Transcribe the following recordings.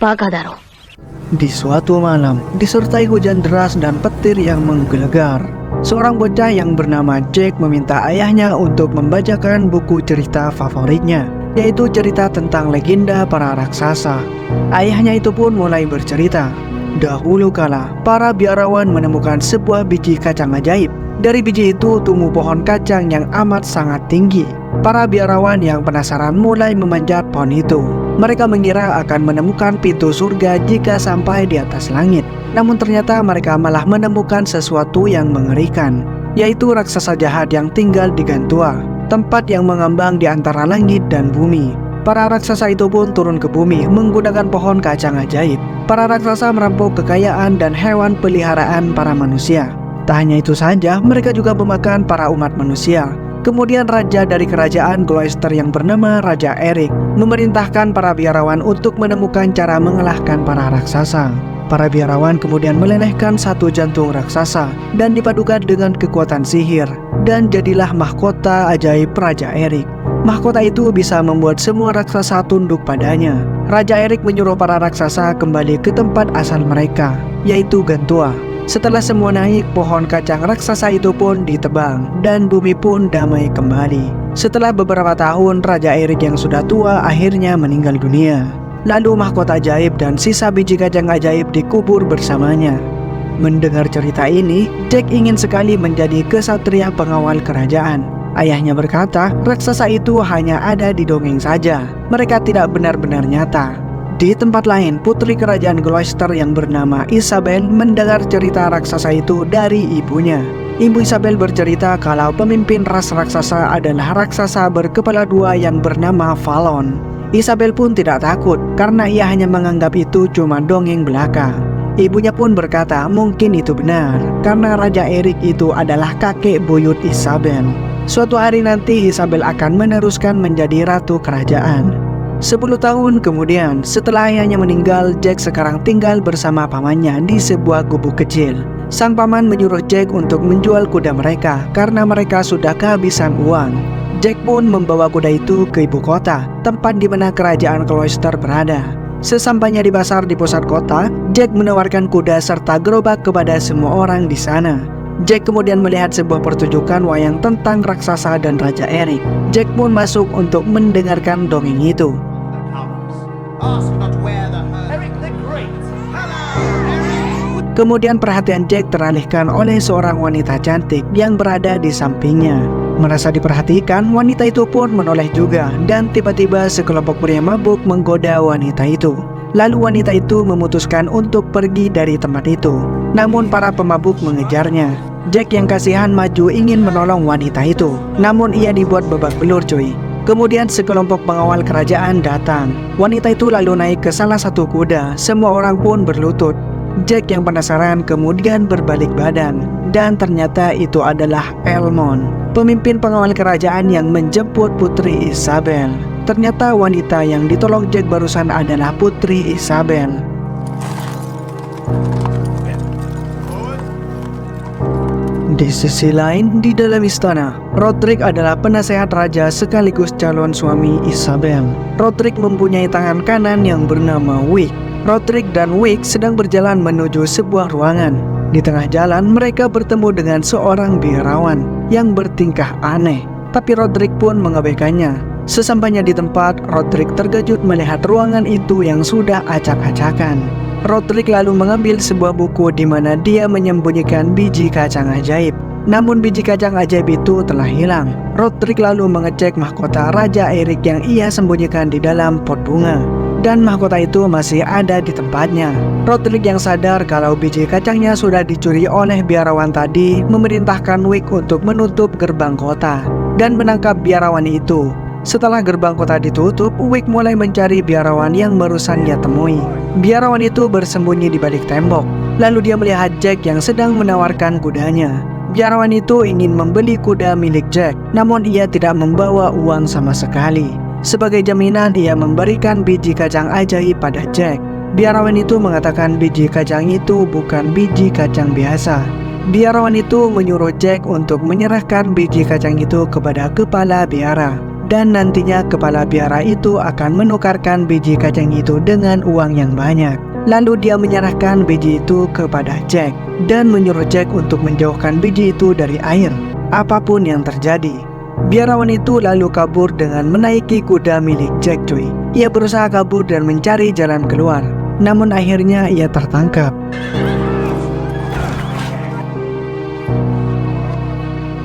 バカだろ。 Di suatu malam, disertai hujan deras dan petir yang menggelegar, seorang bocah yang bernama Jack meminta ayahnya untuk membacakan buku cerita favoritnya, yaitu cerita tentang legenda para raksasa. Ayahnya itu pun mulai bercerita. Dahulu kala, para biarawan menemukan sebuah biji kacang ajaib. Dari biji itu tumbuh pohon kacang yang amat sangat tinggi. Para biarawan yang penasaran mulai memanjat pohon itu. Mereka mengira akan menemukan pintu surga jika sampai di atas langit. Namun ternyata mereka malah menemukan sesuatu yang mengerikan, yaitu raksasa jahat yang tinggal di Gantua, tempat yang mengambang di antara langit dan bumi. Para raksasa itu pun turun ke bumi menggunakan pohon kacang ajaib. Para raksasa merampok kekayaan dan hewan peliharaan para manusia. Tak hanya itu saja, mereka juga memakan para umat manusia. Kemudian raja dari kerajaan Gloucester yang bernama Raja Erik memerintahkan para biarawan untuk menemukan cara mengalahkan para raksasa. Para biarawan kemudian melelehkan satu jantung raksasa dan dipadukan dengan kekuatan sihir, dan jadilah mahkota ajaib Raja Erik. Mahkota itu bisa membuat semua raksasa tunduk padanya. Raja Erik menyuruh para raksasa kembali ke tempat asal mereka, yaitu Gantua. Setelah semua naik, pohon kacang raksasa itu pun ditebang dan bumi pun damai kembali. Setelah beberapa tahun, Raja Erik yang sudah tua akhirnya meninggal dunia. Lalu mahkota ajaib dan sisa biji kacang ajaib dikubur bersamanya. Mendengar cerita ini, Jack ingin sekali menjadi kesatria pengawal kerajaan. Ayahnya berkata, raksasa itu hanya ada di dongeng saja. Mereka tidak benar-benar nyata. Di tempat lain, putri kerajaan Gloucester yang bernama Isabel mendengar cerita raksasa itu dari ibunya. Ibu Isabel bercerita kalau pemimpin ras raksasa adalah raksasa berkepala dua yang bernama Fallon. Isabel pun tidak takut karena ia hanya menganggap itu cuma dongeng belaka. Ibunya pun berkata mungkin itu benar karena Raja Erik itu adalah kakek buyut Isabel. Suatu hari nanti Isabel akan meneruskan menjadi ratu kerajaan. 10 tahun kemudian, setelah ayahnya meninggal, Jack sekarang tinggal bersama pamannya di sebuah gubuk kecil. Sang paman menyuruh Jack untuk menjual kuda mereka karena mereka sudah kehabisan uang. Jack pun membawa kuda itu ke ibu kota, tempat di mana kerajaan Gloucester berada. Sesampainya di pasar di pusat kota, Jack menawarkan kuda serta gerobak kepada semua orang di sana. Jack kemudian melihat sebuah pertunjukan wayang tentang raksasa dan Raja Erik. Jack pun masuk untuk mendengarkan dongeng itu. Kemudian perhatian Jack teralihkan oleh seorang wanita cantik yang berada di sampingnya. Merasa diperhatikan, wanita itu pun menoleh juga, dan tiba-tiba sekelompok pria mabuk menggoda wanita itu. Lalu wanita itu memutuskan untuk pergi dari tempat itu. Namun para pemabuk mengejarnya. Jack yang kasihan maju ingin menolong wanita itu, namun ia dibuat babak belur cuy. Kemudian sekelompok pengawal kerajaan datang. Wanita itu lalu naik ke salah satu kuda. Semua orang pun berlutut. Jack yang penasaran kemudian berbalik badan, dan ternyata itu adalah Elmond, pemimpin pengawal kerajaan yang menjemput Putri Isabel. Ternyata wanita yang ditolong Jack barusan adalah Putri Isabel. Di sisi lain, di dalam istana, Roderick adalah penasehat raja sekaligus calon suami Isabel. Roderick mempunyai tangan kanan yang bernama Wick. Roderick dan Wick sedang berjalan menuju sebuah ruangan. Di tengah jalan, mereka bertemu dengan seorang biarawan yang bertingkah aneh, tapi Roderick pun mengabaikannya. Sesampainya di tempat, Roderick terkejut melihat ruangan itu yang sudah acak-acakan. Roderick lalu mengambil sebuah buku di mana dia menyembunyikan biji kacang ajaib. Namun biji kacang ajaib itu telah hilang. Roderick lalu mengecek mahkota Raja Erik yang ia sembunyikan di dalam pot bunga, dan mahkota itu masih ada di tempatnya. Roderick yang sadar kalau biji kacangnya sudah dicuri oleh biarawan tadi memerintahkan Wick untuk menutup gerbang kota dan menangkap biarawan itu. Setelah gerbang kota ditutup, Wick mulai mencari biarawan yang barusan ia temui. Biarawan itu bersembunyi di balik tembok. Lalu dia melihat Jack yang sedang menawarkan kudanya. Biarawan itu ingin membeli kuda milik Jack, namun ia tidak membawa uang sama sekali. Sebagai jaminan, ia memberikan biji kacang ajaib pada Jack. Biarawan itu mengatakan biji kacang itu bukan biji kacang biasa. Biarawan itu menyuruh Jack untuk menyerahkan biji kacang itu kepada kepala biara. dan nantinya kepala biara itu akan menukarkan biji kacang itu dengan uang yang banyak. Lalu dia menyerahkan biji itu kepada Jack dan menyuruh Jack untuk menjauhkan biji itu dari air, apapun yang terjadi. Biarawan itu lalu kabur dengan menaiki kuda milik Jack cuy. Ia berusaha kabur dan mencari jalan keluar, namun akhirnya ia tertangkap.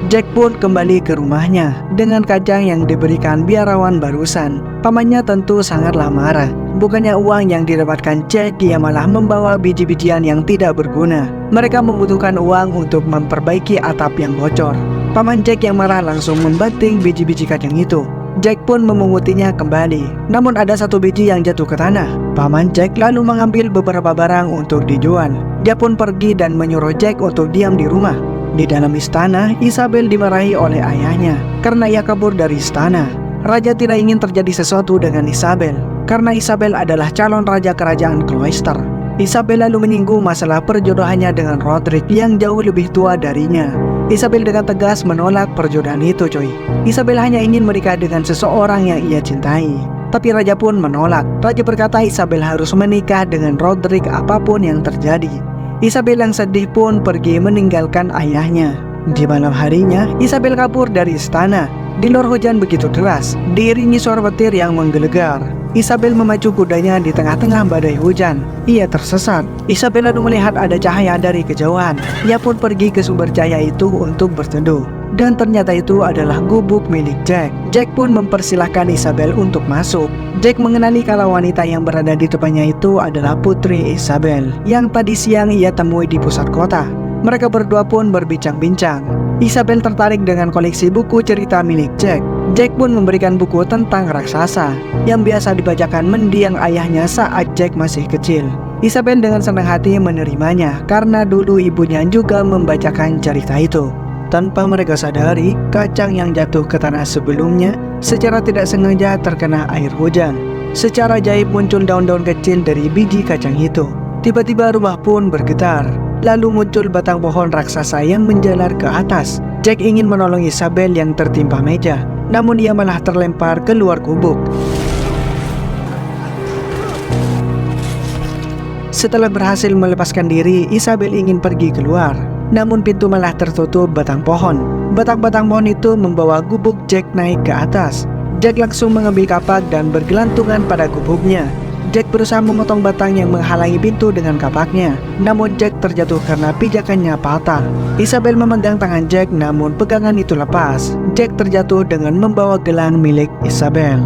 Jack pun kembali ke rumahnya dengan kacang yang diberikan biarawan barusan. Pamannya tentu sangatlah marah. Bukannya uang yang didapatkan Jack, ia malah membawa biji-bijian yang tidak berguna. Mereka membutuhkan uang untuk memperbaiki atap yang bocor. Paman Jack yang marah langsung membanting biji-biji kacang itu. Jack pun memungutinya kembali, namun ada satu biji yang jatuh ke tanah. Paman Jack lalu mengambil beberapa barang untuk dijual. Dia pun pergi dan menyuruh Jack untuk diam di rumah. Di dalam istana, Isabel dimarahi oleh ayahnya karena ia kabur dari istana. Raja tidak ingin terjadi sesuatu dengan Isabel karena Isabel adalah calon raja kerajaan Gloucester. Isabel lalu menyinggung masalah perjodohannya dengan Roderick yang jauh lebih tua darinya. Isabel dengan tegas menolak perjodohan itu coy. Isabel hanya ingin menikah dengan seseorang yang ia cintai. Tapi raja pun menolak. Raja berkata Isabel harus menikah dengan Roderick apapun yang terjadi. Isabel yang sedih pun pergi meninggalkan ayahnya. Di malam harinya, Isabel kabur dari istana. Di luar hujan begitu deras, diiringi suara petir yang menggelegar. Isabel memacu kudanya di tengah-tengah badai hujan. Ia tersesat. Isabel lalu melihat ada cahaya dari kejauhan. Ia pun pergi ke sumber cahaya itu untuk berteduh. Dan ternyata itu adalah gubuk milik Jack. Jack pun mempersilahkan Isabel untuk masuk. Jack mengenali kalau wanita yang berada di depannya itu adalah putri Isabel yang tadi siang ia temui di pusat kota. Mereka berdua pun berbincang-bincang. Isabel tertarik dengan koleksi buku cerita milik Jack. Jack pun memberikan buku tentang raksasa yang biasa dibacakan mendiang ayahnya saat Jack masih kecil. Isabel dengan senang hati menerimanya karena dulu ibunya juga membacakan cerita itu. Tanpa mereka sadari, kacang yang jatuh ke tanah sebelumnya secara tidak sengaja terkena air hujan. Secara ajaib muncul daun-daun kecil dari biji kacang itu. Tiba-tiba rumah pun bergetar. Lalu muncul batang pohon raksasa yang menjalar ke atas. Jack ingin menolong Isabel yang tertimpa meja, namun ia malah terlempar keluar gubuk. Setelah berhasil melepaskan diri, Isabel ingin pergi keluar. Namun pintu malah tertutup batang pohon. Batang-batang pohon itu membawa gubuk Jack naik ke atas. Jack langsung mengambil kapak dan bergelantungan pada gubuknya. Jack berusaha memotong batang yang menghalangi pintu dengan kapaknya. Namun Jack terjatuh karena pijakannya patah. Isabel memegang tangan Jack, namun pegangan itu lepas. Jack terjatuh dengan membawa gelang milik Isabel.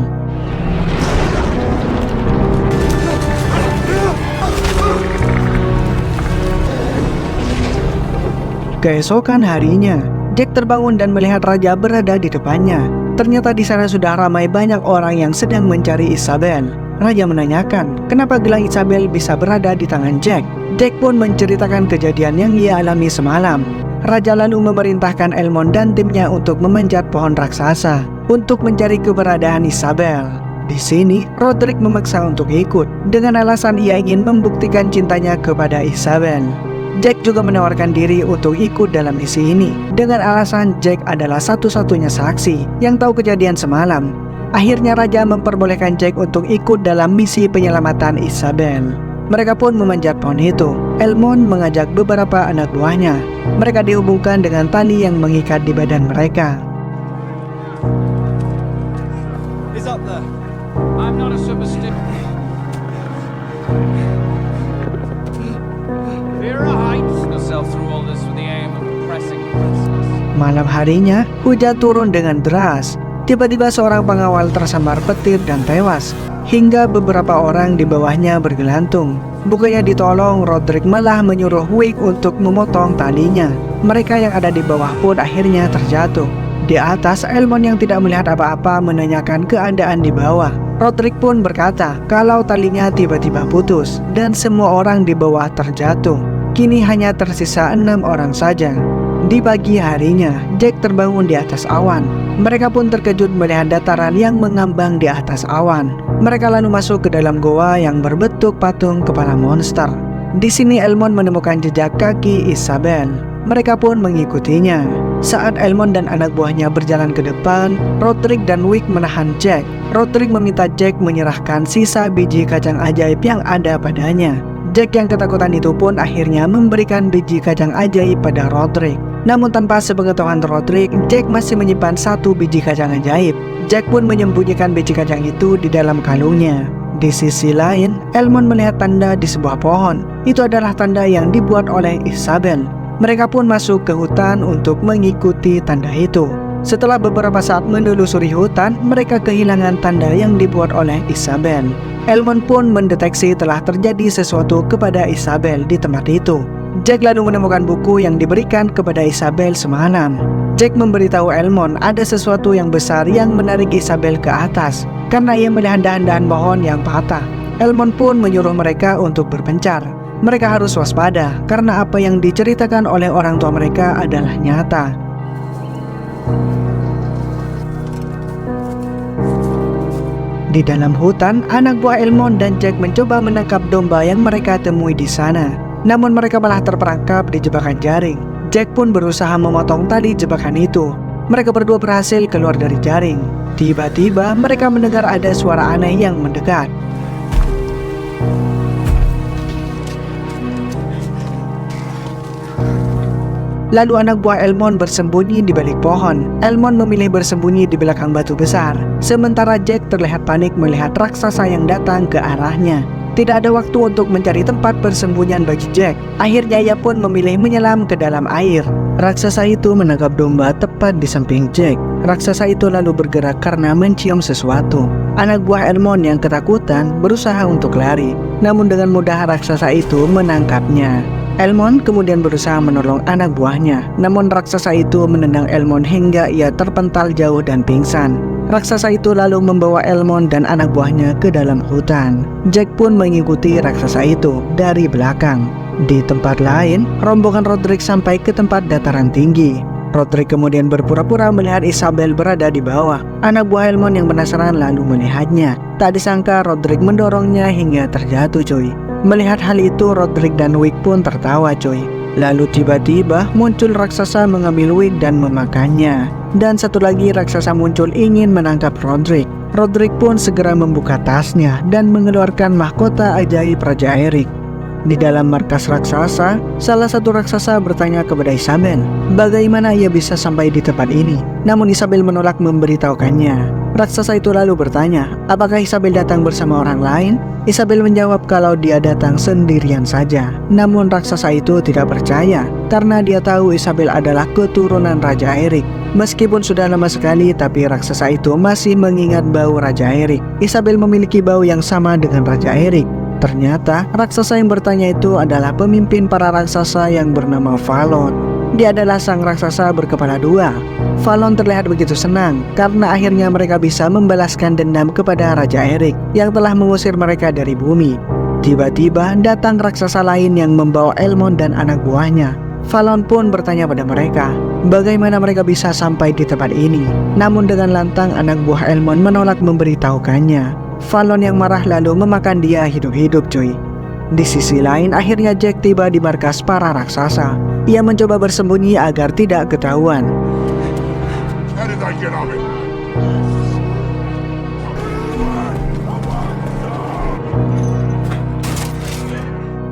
Keesokan harinya, Jack terbangun dan melihat raja berada di depannya. Ternyata di sana sudah ramai banyak orang yang sedang mencari Isabel. Raja menanyakan, kenapa gelang Isabel bisa berada di tangan Jack. Jack pun menceritakan kejadian yang ia alami semalam. Raja lalu memerintahkan Elmond dan timnya untuk memanjat pohon raksasa untuk mencari keberadaan Isabel. Di sini, Roderick memaksa untuk ikut dengan alasan ia ingin membuktikan cintanya kepada Isabel. Jack juga menawarkan diri untuk ikut dalam misi ini dengan alasan Jack adalah satu-satunya saksi yang tahu kejadian semalam. Akhirnya raja memperbolehkan Jack untuk ikut dalam misi penyelamatan Isabel. Mereka pun memanjat pohon itu. Elmond mengajak beberapa anak buahnya. Mereka dihubungkan dengan tali yang mengikat di badan mereka. He's up there. I'm not a superstition. Vera hides herself through all this with the aim of impressing the princess. Malam harinya, hujan turun dengan deras. Tiba-tiba seorang pengawal tersambar petir dan tewas, hingga beberapa orang di bawahnya bergelantung. Bukannya ditolong, Roderick malah menyuruh Wick untuk memotong talinya. Mereka yang ada di bawah pun akhirnya terjatuh. Di atas, Elmond yang tidak melihat apa-apa menanyakan keadaan di bawah. Roderick pun berkata kalau talinya tiba-tiba putus dan semua orang di bawah terjatuh. Kini hanya tersisa 6 orang saja. Di pagi harinya, Jack terbangun di atas awan. Mereka pun terkejut melihat dataran yang mengambang di atas awan. Mereka lalu masuk ke dalam goa yang berbentuk patung kepala monster. Di sini Elmond menemukan jejak kaki Isabel. Mereka pun mengikutinya. Saat Elmond dan anak buahnya berjalan ke depan, Roderick dan Wick menahan Jack. Roderick meminta Jack menyerahkan sisa biji kacang ajaib yang ada padanya. Jack yang ketakutan itu pun akhirnya memberikan biji kacang ajaib pada Roderick. Namun tanpa sepengetahuan Roderick, Jack masih menyimpan satu biji kacang ajaib. Jack pun menyembunyikan biji kacang itu di dalam kalungnya. Di sisi lain, Elmond melihat tanda di sebuah pohon. Itu adalah tanda yang dibuat oleh Isabel. Mereka pun masuk ke hutan untuk mengikuti tanda itu. Setelah beberapa saat menelusuri hutan, mereka kehilangan tanda yang dibuat oleh Isabel. Elmond pun mendeteksi telah terjadi sesuatu kepada Isabel di tempat itu. Jack lalu menemukan buku yang diberikan kepada Isabel semalam. Jack memberitahu Elmond ada sesuatu yang besar yang menarik Isabel ke atas karena ia melihat dahan-dahan pohon yang patah. Elmond pun menyuruh mereka untuk berpencar. Mereka harus waspada karena apa yang diceritakan oleh orang tua mereka adalah nyata. Di dalam hutan, anak buah Elmond dan Jack mencoba menangkap domba yang mereka temui di sana. Namun mereka malah terperangkap di jebakan jaring. Jack pun berusaha memotong tali jebakan itu. Mereka berdua berhasil keluar dari jaring. Tiba-tiba mereka mendengar ada suara aneh yang mendekat. Lalu anak buah Elmond bersembunyi di balik pohon. Elmond memilih bersembunyi di belakang batu besar. Sementara Jack terlihat panik melihat raksasa yang datang ke arahnya. Tidak ada waktu untuk mencari tempat persembunyian bagi Jack. Akhirnya ia pun memilih menyelam ke dalam air. Raksasa itu menangkap domba tepat di samping Jack. Raksasa itu lalu bergerak karena mencium sesuatu. Anak buah Elmond yang ketakutan berusaha untuk lari. Namun dengan mudah raksasa itu menangkapnya. Elmond kemudian berusaha menolong anak buahnya. Namun raksasa itu menendang Elmond hingga ia terpental jauh dan pingsan. Raksasa itu lalu membawa Elmond dan anak buahnya ke dalam hutan. Jack pun mengikuti raksasa itu dari belakang. Di tempat lain, rombongan Roderick sampai ke tempat dataran tinggi. Roderick kemudian berpura-pura melihat Isabel berada di bawah. Anak buah Elmond yang penasaran lalu melihatnya. Tak disangka Roderick mendorongnya hingga terjatuh cuy. Melihat hal itu, Roderick dan Wick pun tertawa cuy. Lalu tiba-tiba muncul raksasa mengambil Wick dan memakannya. Dan satu lagi raksasa muncul ingin menangkap Roderick. Roderick pun segera membuka tasnya dan mengeluarkan mahkota ajaib Raja Erik. Di dalam markas raksasa, salah satu raksasa bertanya kepada Isabel, bagaimana ia bisa sampai di tempat ini. Namun Isabel menolak memberitahukannya. Raksasa itu lalu bertanya, apakah Isabel datang bersama orang lain? Isabel menjawab kalau dia datang sendirian saja. Namun raksasa itu tidak percaya karena dia tahu Isabel adalah keturunan Raja Erik. Meskipun sudah lama sekali, tapi raksasa itu masih mengingat bau Raja Erik. Isabel memiliki bau yang sama dengan Raja Erik. Ternyata raksasa yang bertanya itu adalah pemimpin para raksasa yang bernama Fallon. Dia adalah sang raksasa berkepala dua. Fallon terlihat begitu senang karena akhirnya mereka bisa membalaskan dendam kepada Raja Erik yang telah mengusir mereka dari bumi. Tiba-tiba datang raksasa lain yang membawa Elmond dan anak buahnya. Fallon pun bertanya pada mereka, bagaimana mereka bisa sampai di tempat ini. Namun dengan lantang anak buah Elmond menolak memberitahukannya. Fallon yang marah lalu memakan dia hidup-hidup cuy. Di sisi lain, akhirnya Jack tiba di markas para raksasa. Ia mencoba bersembunyi agar tidak ketahuan. How did I get on it?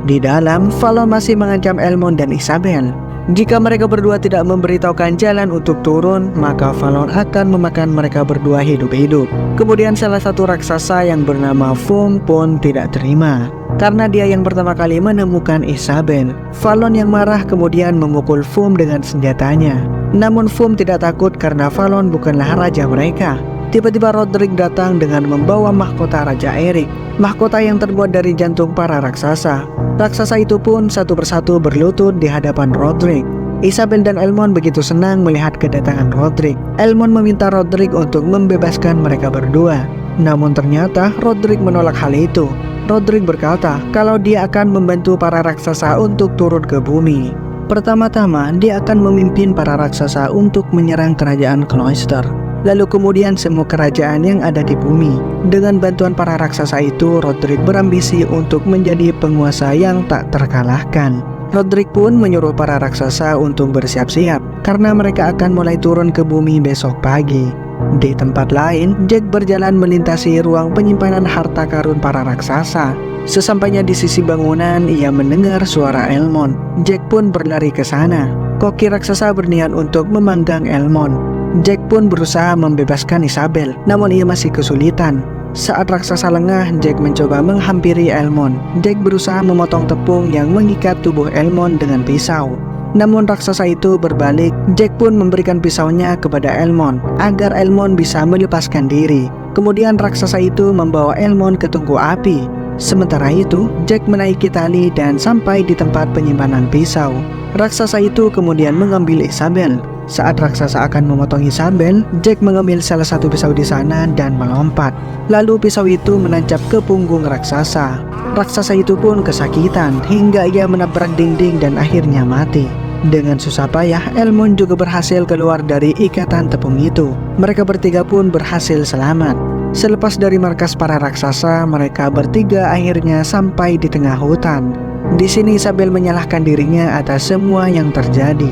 Di dalam, Fallon masih mengancam Elmond dan Isabel. Jika mereka berdua tidak memberitahukan jalan untuk turun, maka Fallon akan memakan mereka berdua hidup-hidup. Kemudian salah satu raksasa yang bernama Foom pun tidak terima karena dia yang pertama kali menemukan Isabel. Fallon yang marah kemudian memukul Foom dengan senjatanya. Namun Foom tidak takut karena Fallon bukanlah raja mereka. Tiba-tiba Roderick datang dengan membawa mahkota Raja Erik, mahkota yang terbuat dari jantung para raksasa. Raksasa itu pun satu persatu berlutut di hadapan Roderick. Isabel dan Elmond begitu senang melihat kedatangan Roderick. Elmond meminta Roderick untuk membebaskan mereka berdua. Namun ternyata Roderick menolak hal itu. Roderick berkata kalau dia akan membantu para raksasa untuk turun ke bumi. Pertama-tama dia akan memimpin para raksasa untuk menyerang kerajaan Cloister. Lalu kemudian semua kerajaan yang ada di bumi. Dengan bantuan para raksasa itu, Roderick berambisi untuk menjadi penguasa yang tak terkalahkan. Roderick pun menyuruh para raksasa untuk bersiap-siap karena mereka akan mulai turun ke bumi besok pagi. Di tempat lain, Jack berjalan melintasi ruang penyimpanan harta karun para raksasa. Sesampainya di sisi bangunan, ia mendengar suara Elmond. Jack pun berlari ke sana. Koki raksasa berniat untuk memanggang Elmond. Jack pun berusaha membebaskan Isabel, namun ia masih kesulitan. Saat raksasa lengah, Jack mencoba menghampiri Elmond. Jack berusaha memotong tepung yang mengikat tubuh Elmond dengan pisau. Namun raksasa itu berbalik. Jack pun memberikan pisaunya kepada Elmond agar Elmond bisa melepaskan diri. Kemudian raksasa itu membawa Elmond ke tungku api. Sementara itu, Jack menaiki tali dan sampai di tempat penyimpanan pisau. Raksasa itu kemudian mengambil Isabel. Saat raksasa akan memotong Isabel, Jack mengambil salah satu pisau di sana dan melompat. Lalu pisau itu menancap ke punggung raksasa. Raksasa itu pun kesakitan hingga ia menabrak dinding dan akhirnya mati. Dengan susah payah, Elmond juga berhasil keluar dari ikatan tepung itu. Mereka bertiga pun berhasil selamat. Selepas dari markas para raksasa, mereka bertiga akhirnya sampai di tengah hutan. Di sini Isabel menyalahkan dirinya atas semua yang terjadi.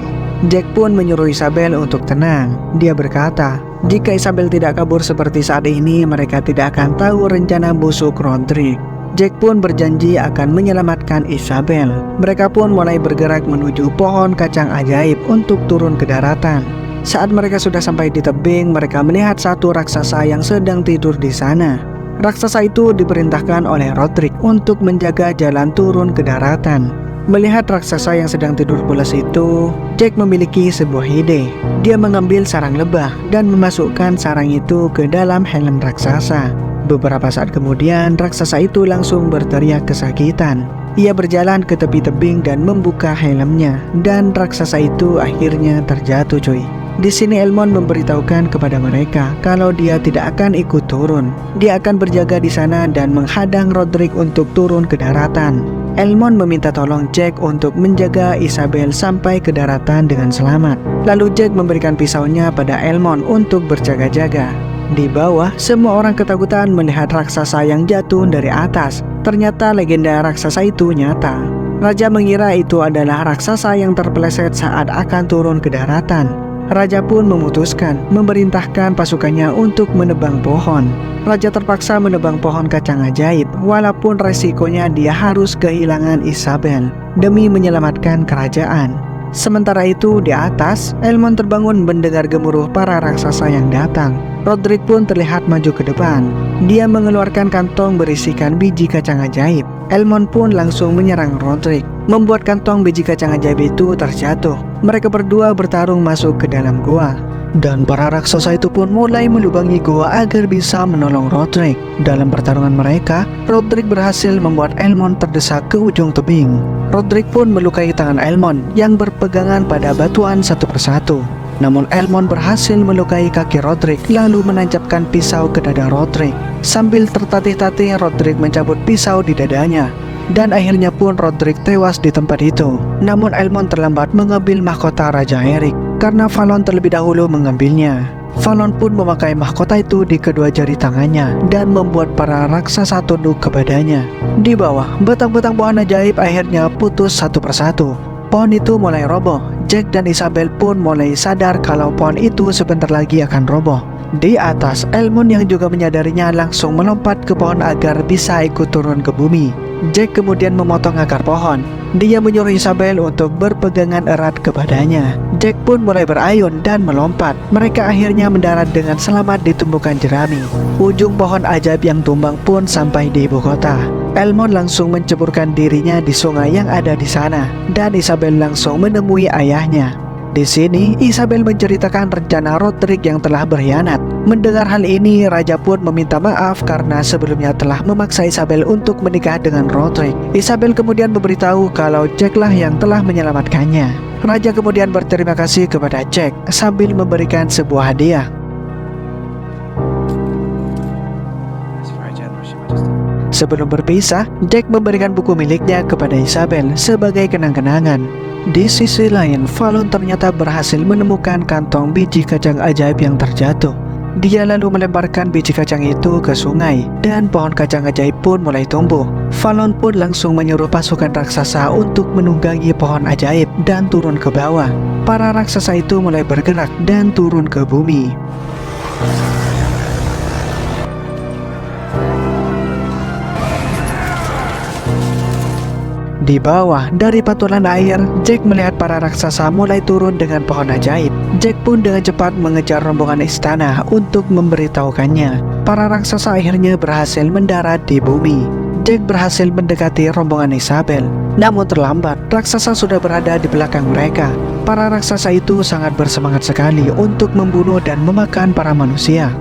Jack pun menyuruh Isabel untuk tenang. Dia berkata, jika Isabel tidak kabur seperti saat ini, mereka tidak akan tahu rencana busuk Roderick. Jack pun berjanji akan menyelamatkan Isabel. Mereka pun mulai bergerak menuju pohon kacang ajaib untuk turun ke daratan. Saat mereka sudah sampai di tebing, mereka melihat satu raksasa yang sedang tidur di sana. Raksasa itu diperintahkan oleh Roderick untuk menjaga jalan turun ke daratan. Melihat raksasa yang sedang tidur pulas itu, Jack memiliki sebuah ide. Dia mengambil sarang lebah dan memasukkan sarang itu ke dalam helm raksasa. Beberapa saat kemudian, raksasa itu langsung berteriak kesakitan. Ia berjalan ke tepi tebing dan membuka helmnya, dan raksasa itu akhirnya terjatuh, cuy. Di sini Elmond memberitahukan kepada mereka kalau dia tidak akan ikut turun. Dia akan berjaga di sana dan menghadang Roderick untuk turun ke daratan. Elmond meminta tolong Jack untuk menjaga Isabel sampai ke daratan dengan selamat. Lalu Jack memberikan pisaunya pada Elmond untuk berjaga-jaga. Di bawah, semua orang ketakutan melihat raksasa yang jatuh dari atas. Ternyata legenda raksasa itu nyata. Raja mengira itu adalah raksasa yang terpeleset saat akan turun ke daratan. Raja pun memutuskan memerintahkan pasukannya untuk menebang pohon. Raja terpaksa menebang pohon kacang ajaib, walaupun resikonya dia harus kehilangan Isabel demi menyelamatkan kerajaan. Sementara itu di atas, Elmond terbangun mendengar gemuruh para raksasa yang datang. Roderick pun terlihat maju ke depan. Dia mengeluarkan kantong berisikan biji kacang ajaib. Elmond pun langsung menyerang Roderick, membuat kantong biji kacang ajaib itu terjatuh. Mereka berdua bertarung masuk ke dalam gua. Dan para raksasa itu pun mulai melubangi gua agar bisa menolong Roderick. Dalam pertarungan mereka, Roderick berhasil membuat Elmond terdesak ke ujung tebing. Roderick pun melukai tangan Elmond yang berpegangan pada batuan satu persatu. Namun Elmond berhasil melukai kaki Roderick lalu menancapkan pisau ke dada Roderick. Sambil tertatih-tatih, Roderick mencabut pisau di dadanya. Dan akhirnya pun Roderick tewas di tempat itu. Namun Elmond terlambat mengambil mahkota Raja Erik karena Valon terlebih dahulu mengambilnya. Valon pun memakai mahkota itu di kedua jari tangannya dan membuat para raksasa tunduk kepadanya. Di bawah, batang-batang pohon ajaib akhirnya putus satu persatu. Pohon itu mulai roboh. Jack dan Isabel pun mulai sadar kalau pohon itu sebentar lagi akan roboh. Di atas, Elmond yang juga menyadarinya langsung melompat ke pohon agar bisa ikut turun ke bumi. Jack kemudian memotong akar pohon. Dia menyuruh Isabel untuk berpegangan erat kepadanya. Jack pun mulai berayun dan melompat. Mereka akhirnya mendarat dengan selamat di tumbukan jerami. Ujung pohon ajaib yang tumbang pun sampai di ibu kota. Elmond langsung menceburkan dirinya di sungai yang ada di sana, dan Isabel langsung menemui ayahnya. Di sini, Isabel menceritakan rencana Roderick yang telah berkhianat. Mendengar hal ini, Raja pun meminta maaf karena sebelumnya telah memaksa Isabel untuk menikah dengan Roderick. Isabel kemudian memberitahu kalau Jack lah yang telah menyelamatkannya. Raja kemudian berterima kasih kepada Jack sambil memberikan sebuah hadiah. Sebelum berpisah, Jack memberikan buku miliknya kepada Isabel sebagai kenang-kenangan. Di sisi lain, Valon ternyata berhasil menemukan kantong biji kacang ajaib yang terjatuh. Dia lalu melemparkan biji kacang itu ke sungai dan pohon kacang ajaib pun mulai tumbuh. Fallon pun langsung menyuruh pasukan raksasa untuk menunggangi pohon ajaib dan turun ke bawah. Para raksasa itu mulai bergerak dan turun ke bumi. Di bawah, dari patulan air, Jack melihat para raksasa mulai turun dengan pohon ajaib. Jack pun dengan cepat mengejar rombongan istana untuk memberitahukannya. Para raksasa akhirnya berhasil mendarat di bumi. Jack berhasil mendekati rombongan Isabel. Namun terlambat, raksasa sudah berada di belakang mereka. Para raksasa itu sangat bersemangat sekali untuk membunuh dan memakan para manusia.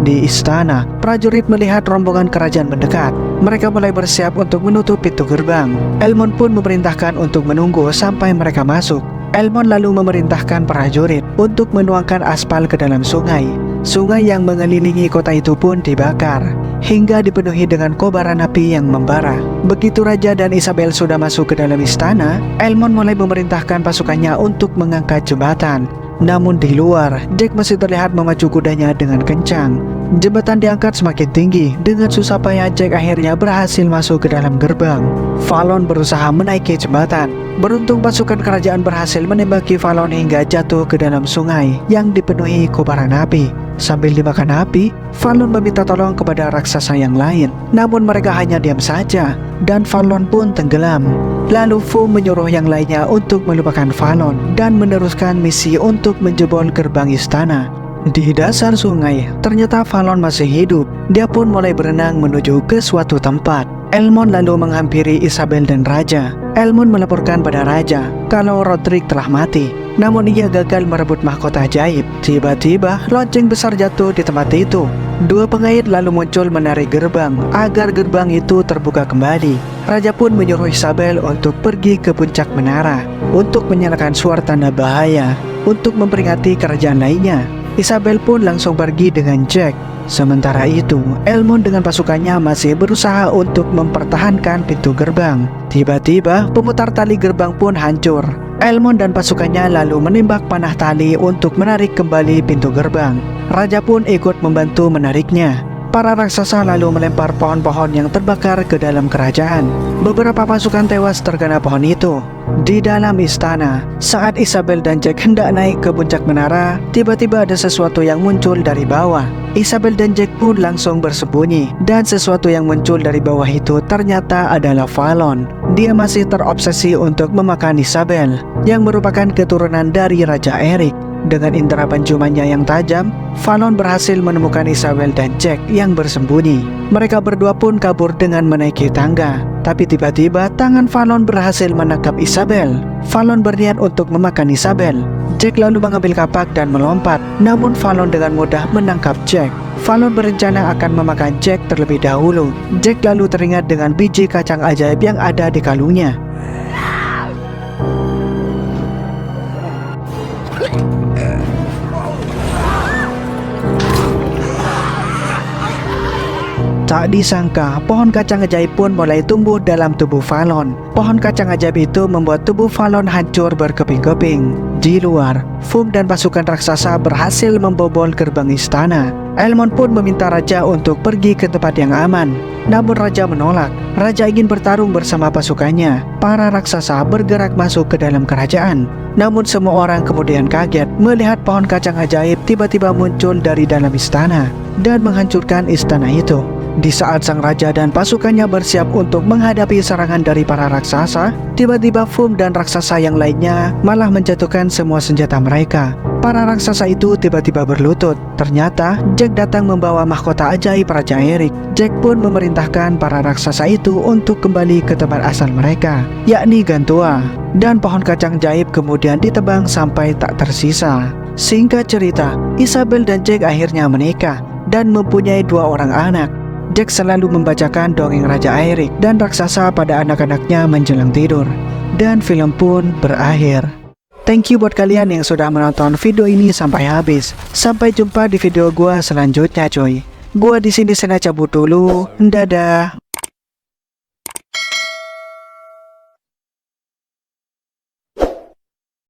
Di istana, prajurit melihat rombongan kerajaan mendekat. Mereka mulai bersiap untuk menutup pintu gerbang. Elmond pun memerintahkan untuk menunggu sampai mereka masuk. Elmond lalu memerintahkan prajurit untuk menuangkan aspal ke dalam sungai. Sungai yang mengelilingi kota itu pun dibakar hingga dipenuhi dengan kobaran api yang membara. Begitu Raja dan Isabel sudah masuk ke dalam istana, Elmond mulai memerintahkan pasukannya untuk mengangkat jembatan. Namun di luar, Jack masih terlihat memacu kudanya dengan kencang. Jembatan diangkat semakin tinggi. Dengan susah payah Jack akhirnya berhasil masuk ke dalam gerbang. Fallon berusaha menaiki jembatan. Beruntung pasukan kerajaan berhasil menembaki Fallon hingga jatuh ke dalam sungai yang dipenuhi kobaran api. Sambil dimakan api, Fallon meminta tolong kepada raksasa yang lain. Namun mereka hanya diam saja dan Fallon pun tenggelam. Lalu Fu menyuruh yang lainnya untuk melupakan Fallon dan meneruskan misi untuk menjebol gerbang istana. Di dasar sungai, ternyata Fallon masih hidup. Dia pun mulai berenang menuju ke suatu tempat. Elmond lalu menghampiri Isabel dan Raja. Elmond melaporkan pada Raja kalau Roderick telah mati. Namun ia gagal merebut mahkota ajaib. Tiba-tiba lonceng besar jatuh di tempat itu. Dua pengait lalu muncul menarik gerbang agar gerbang itu terbuka kembali. Raja pun menyuruh Isabel untuk pergi ke puncak menara untuk menyalakan suara tanda bahaya untuk memperingati kerajaan lainnya. Isabel pun langsung pergi dengan Jack. Sementara itu, Elmond dengan pasukannya masih berusaha untuk mempertahankan pintu gerbang. Tiba-tiba, pemutar tali gerbang pun hancur. Elmond dan pasukannya lalu menembak panah tali untuk menarik kembali pintu gerbang. Raja pun ikut membantu menariknya. Para raksasa lalu melempar pohon-pohon yang terbakar ke dalam kerajaan. Beberapa pasukan tewas terkena pohon itu. Di dalam istana, saat Isabel dan Jack hendak naik ke puncak menara, tiba-tiba ada sesuatu yang muncul dari bawah. Isabel dan Jack pun langsung bersembunyi, dan sesuatu yang muncul dari bawah itu ternyata adalah Fallon. Dia masih terobsesi untuk memakan Isabel, yang merupakan keturunan dari Raja Eric. Dengan indera penciumannya yang tajam, Fallon berhasil menemukan Isabel dan Jack yang bersembunyi. Mereka berdua pun kabur dengan menaiki tangga. Tapi tiba-tiba tangan Fallon berhasil menangkap Isabel. Fallon berniat untuk memakan Isabel. Jack lalu mengambil kapak dan melompat. Namun Fallon dengan mudah menangkap Jack. Fallon berencana akan memakan Jack terlebih dahulu. Jack lalu teringat dengan biji kacang ajaib yang ada di kalungnya. Tak disangka, pohon kacang ajaib pun mulai tumbuh dalam tubuh Fallon. Pohon kacang ajaib itu membuat tubuh Fallon hancur berkeping-keping. Di luar, Fum dan pasukan raksasa berhasil membobol gerbang istana. Elmond pun meminta Raja untuk pergi ke tempat yang aman. Namun Raja menolak. Raja ingin bertarung bersama pasukannya. Para raksasa bergerak masuk ke dalam kerajaan. Namun semua orang kemudian kaget melihat pohon kacang ajaib tiba-tiba muncul dari dalam istana dan menghancurkan istana itu. Di saat sang raja dan pasukannya bersiap untuk menghadapi serangan dari para raksasa, tiba-tiba Fum dan raksasa yang lainnya malah menjatuhkan semua senjata mereka. Para raksasa itu tiba-tiba berlutut. Ternyata Jack datang membawa mahkota ajaib Raja Eric. Jack pun memerintahkan para raksasa itu untuk kembali ke tempat asal mereka, yakni Gantua. Dan pohon kacang ajaib kemudian ditebang sampai tak tersisa. Singkat cerita, Isabel dan Jack akhirnya menikah dan mempunyai 2 orang anak. Jack selalu membacakan dongeng Raja Eric dan raksasa pada anak-anaknya menjelang tidur. Dan film pun berakhir. Thank you buat kalian yang sudah menonton video ini sampai habis. Sampai jumpa di video gua selanjutnya coy. Gua di sini cabut dulu. Dadah.